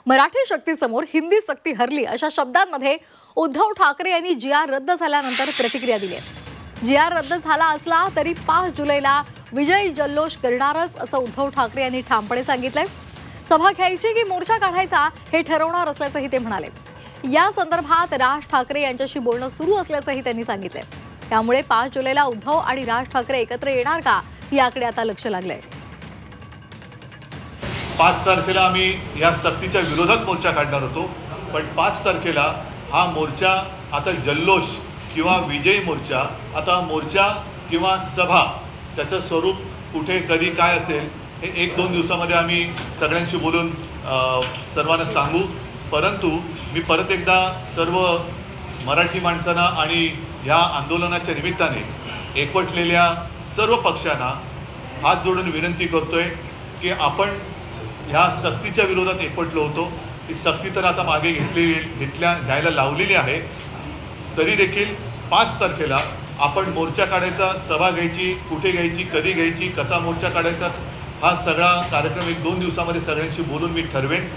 मराठी शक्तीसमोर हिंदी सक्ती हरली अशा शब्दांमध्ये उद्धव ठाकरे यांनी जी.आर रद्द झाल्यानंतर प्रतिक्रिया दिली आहे। जी.आर रद्द झाला असला तरी 5 जुलैला विजयी जल्लोष करणारच असं उद्धव ठाकरे यांनी ठामपणे सांगितलंय। सभा घ्यायची की मोर्चा काढायचा हे ठरवणार असल्याचंही ते म्हणाले। या संदर्भात राज ठाकरे यांच्याशी बोलणं सुरू असल्याचंही त्यांनी सांगितलंय। त्यामुळे 5 जुलैला उद्धव आणि राज ठाकरे एकत्र येणार का याकडे आता लक्ष लागलंय। 5 तारखेला आम्ही या सक्तीच्या विरोधात मोर्चा काढणार होतो, पण 5 तारखेला हा मोर्चा आता जल्लोष किंवा विजयी मोर्चा, आता मोर्चा किंवा सभा त्याचं स्वरूप कुठे कधी काय असेल हे 1-2 दिवसामध्ये आम्ही सगळ्यांशी बोलून सर्वांना सांगू। परंतु मी परत एकदा सर्व मराठी माणसांना आणि या आंदोलनाच्या निमित्ताने एकवटलेल्या सर्व पक्षांना हात जोडून विनंती करतोय की आपण ह्या सक्तीच्या विरोधात एकवटलो होतो। ही सक्ती तर आता मागे घ्यायला लावलेली आहे, तरी देखील 5 तारखेला आपण मोर्चा काढायचा, सभा घ्यायची, कुठे घ्यायची, कधी घ्यायची, कसा मोर्चा काढायचा, हा सगळा कार्यक्रम 1-2 दिवसामध्ये सगळ्यांशी बोलून मी ठरवेन।